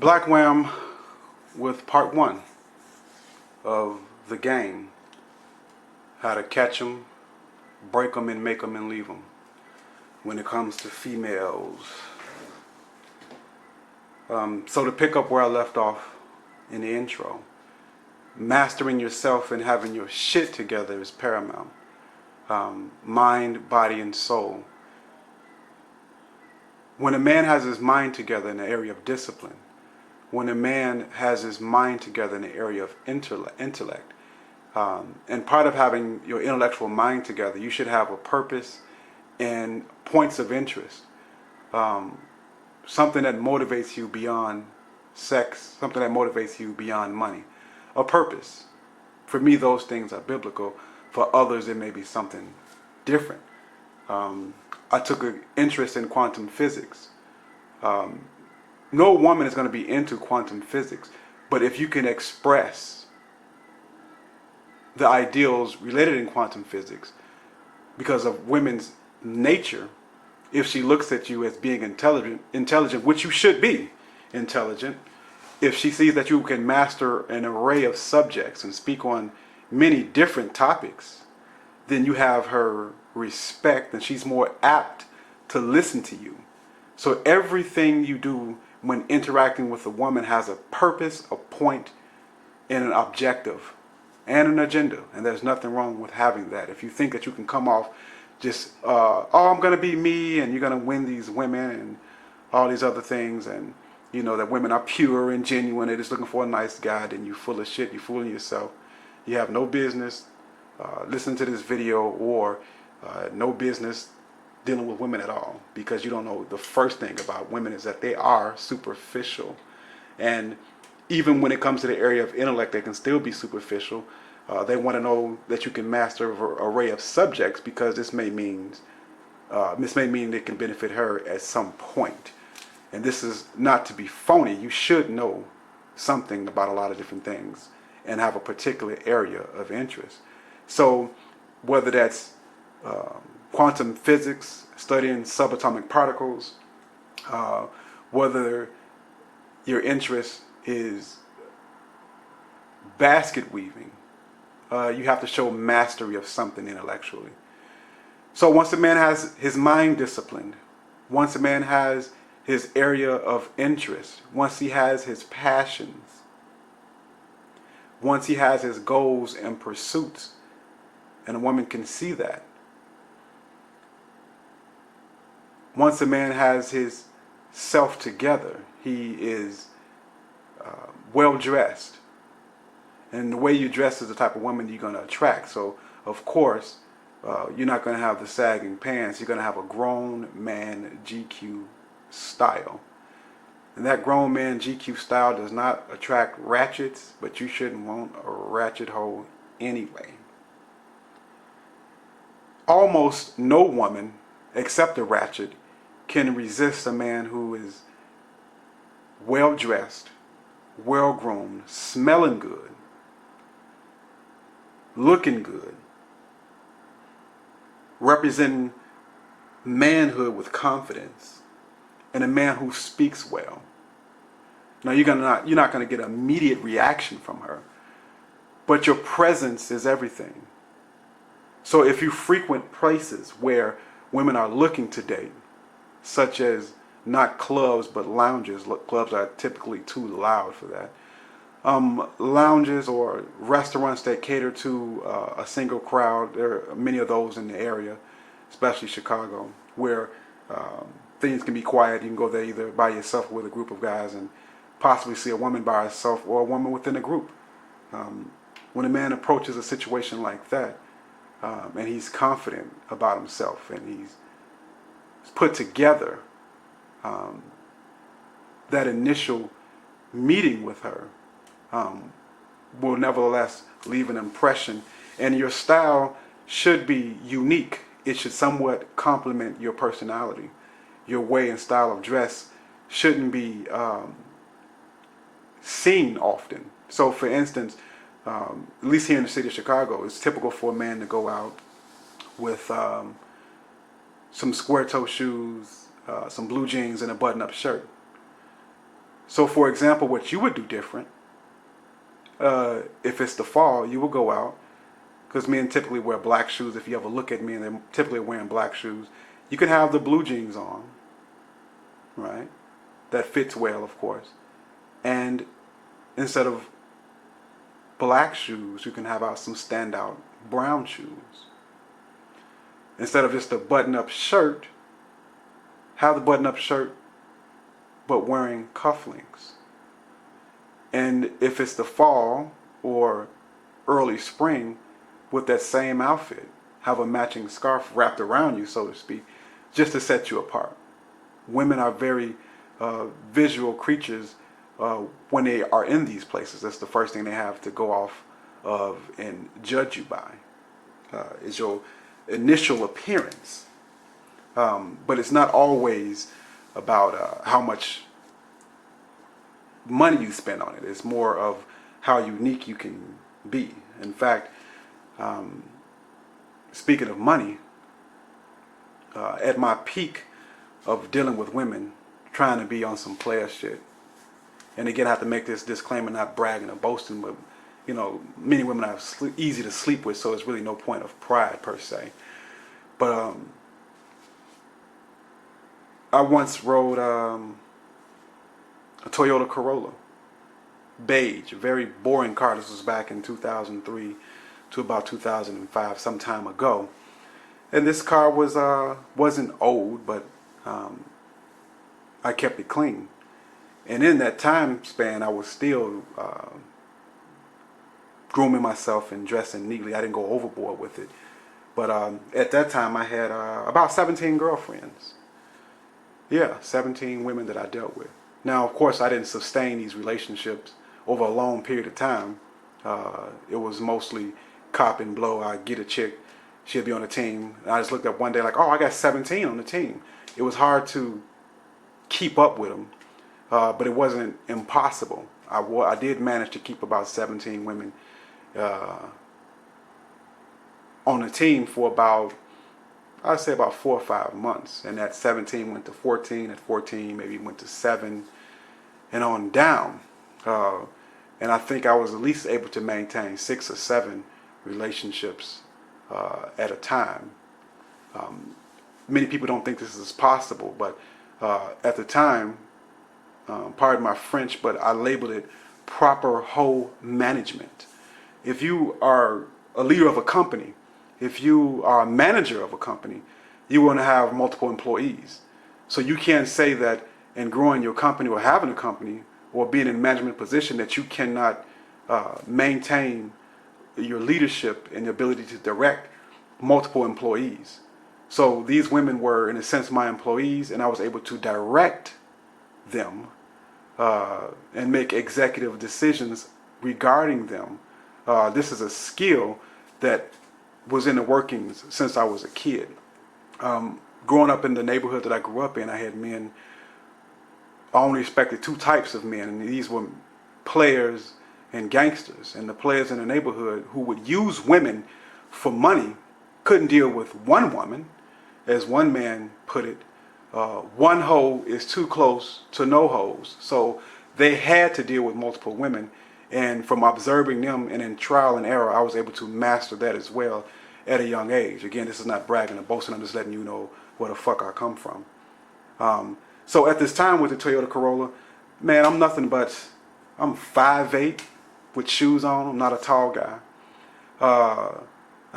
Black Wham with part one of the game. How to catch them, break them, and make them and leave them. When it comes to females. So to pick up where I left off in the intro, mastering yourself and having your shit together is paramount. Mind, body, and soul. When a man has his mind together in the area of discipline, when a man has his mind together in the area of intellect, and part of having your intellectual mind together, you should have a purpose and points of interest. Something that motivates you beyond sex, something that motivates you beyond money. A purpose. For me, those things are biblical. For others, it may be something different. I took an interest in quantum physics. No woman is going to be into quantum physics, but if you can express the ideals related in quantum physics because of women's nature, if she looks at you as being intelligent, which you should be intelligent, if she sees that you can master an array of subjects and speak on many different topics, then you have her respect and she's more apt to listen to you. So everything you do when interacting with a woman has a purpose, a point, and an objective, and an agenda. And there's nothing wrong with having that. If you think that you can come off just, oh, I'm going to be me, and you're going to win these women, and all these other things, and you know that women are pure and genuine, they're just looking for a nice guy, then you're full of shit, you're fooling yourself. You have no business listening to this video, or no business dealing with women at all, because you don't know the first thing about women is that they are superficial. And even when it comes to the area of intellect, they can still be superficial. They want to know that you can master an array of subjects because this may mean it can benefit her at some point. And this is not to be phony. You should know something about a lot of different things and have a particular area of interest. So whether that's quantum physics, studying subatomic particles, whether your interest is basket weaving, you have to show mastery of something intellectually. So once a man has his mind disciplined, once a man has his area of interest, once he has his passions, once he has his goals and pursuits, and a woman can see that, once a man has his self together, he is well dressed. And the way you dress is the type of woman you're going to attract. So, of course, you're not going to have the sagging pants. You're going to have a grown man GQ style. And that grown man GQ style does not attract ratchets, but you shouldn't want a ratchet hoe anyway. Almost no woman, except a ratchet, can resist a man who is well dressed, well groomed, smelling good, looking good, representing manhood with confidence, and a man who speaks well. Now you're not going to get an immediate reaction from her, but your presence is everything. So if you frequent places where women are looking to date, such as not clubs but lounges. Clubs are typically too loud for that. Lounges or restaurants that cater to a single crowd. There are many of those in the area, especially Chicago, where things can be quiet. You can go there either by yourself or with a group of guys and possibly see a woman by herself or a woman within a group. When a man approaches a situation like that, and he's confident about himself and he's put together, that initial meeting with her will nevertheless leave an impression. And your style should be unique. It should somewhat complement your personality. Your way and style of dress shouldn't be seen often. So for instance, at least here in the city of Chicago, it's typical for a man to go out with some square toe shoes, some blue jeans, and a button-up shirt. So for example, what you would do different, if it's the fall, you will go out, because men typically wear black shoes. If you ever look at men, they're typically wearing black shoes. You can have the blue jeans on, right? That fits well, of course. And instead of black shoes, you can have out some standout brown shoes. Instead of just a button-up shirt, have the button-up shirt but wearing cufflinks. And if it's the fall or early spring, with that same outfit, have a matching scarf wrapped around you, so to speak, just to set you apart. Women are very visual creatures when they are in these places. That's the first thing they have to go off of and judge you by, is your initial appearance. But it's not always about how much money you spend on it. It's more of how unique you can be. In fact, speaking of money, at my peak of dealing with women, trying to be on some player shit, and again I have to make this disclaimer, not bragging or boasting, but you know, many women are easy to sleep with, so it's really no point of pride per se. But I once rode a Toyota Corolla, beige, a very boring car. This was back in 2003 to about 2005, some time ago. And this car was wasn't old, but I kept it clean. And in that time span, I was still grooming myself and dressing neatly. I didn't go overboard with it. But at that time, I had about 17 girlfriends. Yeah, 17 women that I dealt with. Now, of course, I didn't sustain these relationships over a long period of time. It was mostly cop and blow. I'd get a chick, she'd be on the team. And I just looked up one day like, oh, I got 17 on the team. It was hard to keep up with them, but it wasn't impossible. I did manage to keep about 17 women on the team for about, I'd say about 4 or 5 months. And that 17 went to 14, at 14 maybe went to 7, and on down. And I think I was at least able to maintain 6 or 7 relationships at a time. Many people don't think this is possible, but at the time, pardon my French, but I labeled it proper hoe management. If you are a leader of a company, if you are a manager of a company, you want to have multiple employees. So you can't say that in growing your company or having a company or being in a management position that you cannot maintain your leadership and the ability to direct multiple employees. So these women were, in a sense, my employees, and I was able to direct them and make executive decisions regarding them. This is a skill that was in the workings since I was a kid. Growing up in the neighborhood that I grew up in, I had men, I only respected 2 types of men, and these were players and gangsters. And the players in the neighborhood who would use women for money couldn't deal with one woman. As one man put it, one hoe is too close to no hoes. So they had to deal with multiple women. And from observing them and in trial and error, I was able to master that as well at a young age. Again, this is not bragging or boasting. I'm just letting you know where the fuck I come from. So at this time with the Toyota Corolla, man, I'm nothing but, I'm 5'8", with shoes on. I'm not a tall guy. I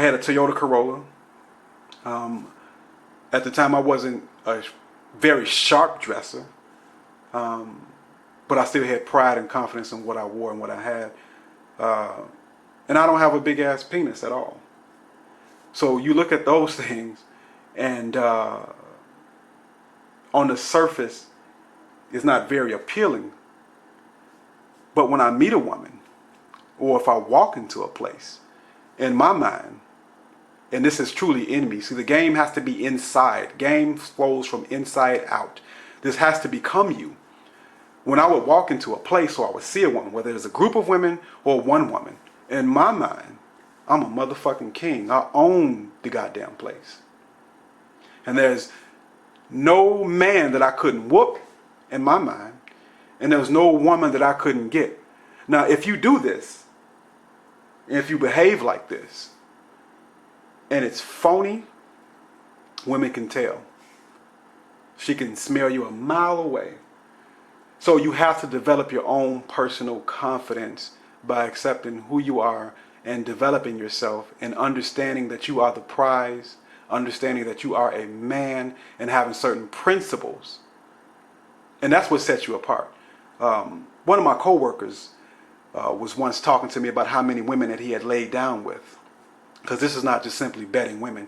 had a Toyota Corolla. At the time, I wasn't a very sharp dresser, but I still had pride and confidence in what I wore and what I had. And I don't have a big ass penis at all. So you look at those things, and on the surface, it's not very appealing. But when I meet a woman, or if I walk into a place, in my mind, and this is truly in me. See, the game has to be inside. Game flows from inside out. This has to become you. When I would walk into a place or I would see a woman, whether it's a group of women or one woman, in my mind, I'm a motherfucking king. I own the goddamn place. And there's no man that I couldn't whoop in my mind. And there was no woman that I couldn't get. Now, if you do this, and if you behave like this, and it's phony, women can tell. She can smell you a mile away. So you have to develop your own personal confidence by accepting who you are and developing yourself and understanding that you are the prize, understanding that you are a man and having certain principles. And that's what sets you apart. One of my coworkers was once talking to me about how many women that he had laid down with. Because this is not just simply betting women.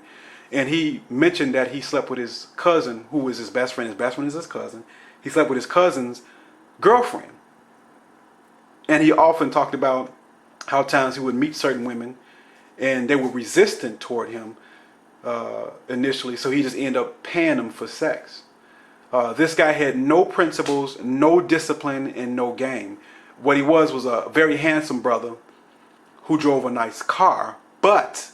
And he mentioned that he slept with his cousin, who was his best friend. His best friend is his cousin. He slept with his cousin's girlfriend. And he often talked about how times he would meet certain women and they were resistant toward him initially, so he just ended up paying them for sex. This guy had no principles, no discipline, and no game. What he was a very handsome brother who drove a nice car, but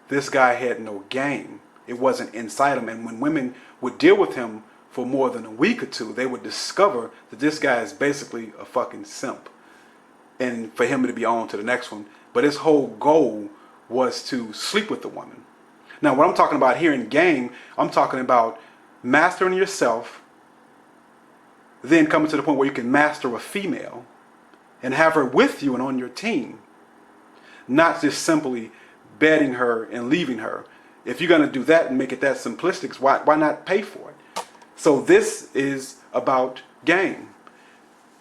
this guy had no game. It wasn't inside him. And when women would deal with him for more than a week or two, they would discover that this guy is basically a fucking simp. And for him to be on to the next one. But his whole goal was to sleep with the woman. Now, what I'm talking about here in game, I'm talking about mastering yourself, then coming to the point where you can master a female and have her with you and on your team. Not just simply betting her and leaving her. If you're going to do that and make it that simplistic, why not pay for it? So this is about game.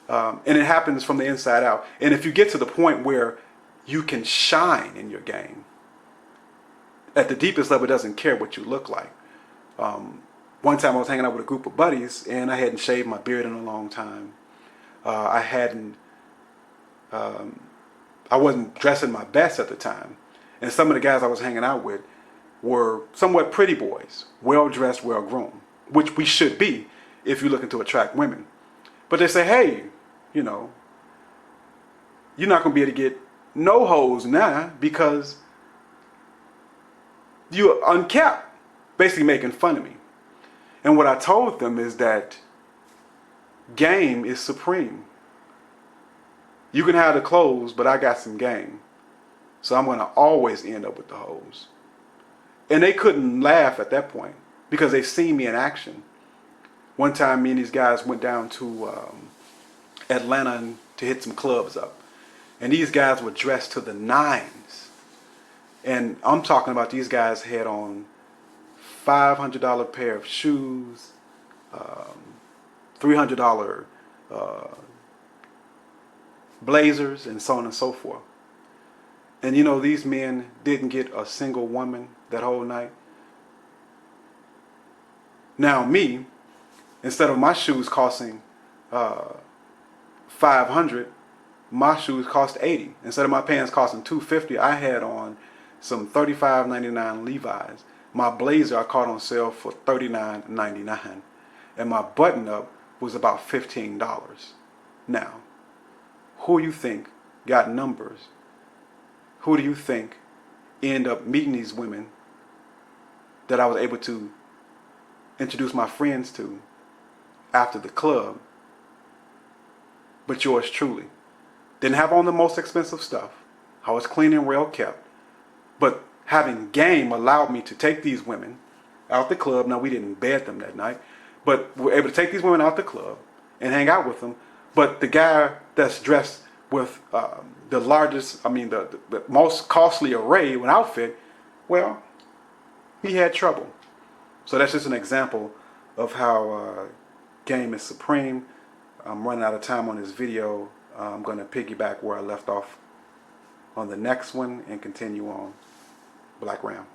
And it happens from the inside out. And if you get to the point where you can shine in your game, at the deepest level, it doesn't care what you look like. One time I was hanging out with a group of buddies, and I hadn't shaved my beard in a long time. I wasn't dressing my best at the time. And some of the guys I was hanging out with were somewhat pretty boys, well-dressed, well-groomed, which we should be if you're looking to attract women. But they say, hey, you know, you're not going to be able to get no hoes now because you're unkept, basically making fun of me. And what I told them is that game is supreme. You can have the clothes, but I got some game. So I'm going to always end up with the hoes. And they couldn't laugh at that point because they seen me in action. One time me and these guys went down to Atlanta to hit some clubs up. And these guys were dressed to the nines. And I'm talking about these guys had on $500 pair of shoes, $300 blazers, and so on and so forth. And you know, these men didn't get a single woman that whole night. Now me, instead of my shoes costing $500, my shoes cost $80. Instead of my pants costing $250, I had on some $35.99 Levi's. My blazer I caught on sale for $39.99, and my button-up was about $15. Now, who you think got numbers? Who do you think end up meeting these women that I was able to introduce my friends to after the club? But yours truly. Didn't have on the most expensive stuff. I was clean and well kept. But having game allowed me to take these women out the club. Now, we didn't bed them that night, but we were able to take these women out the club and hang out with them. But the guy that's dressed with the largest, the most costly array of an outfit, well, he had trouble. So that's just an example of how game is supreme. I'm running out of time on this video. I'm going to piggyback where I left off on the next one and continue on Black Ram.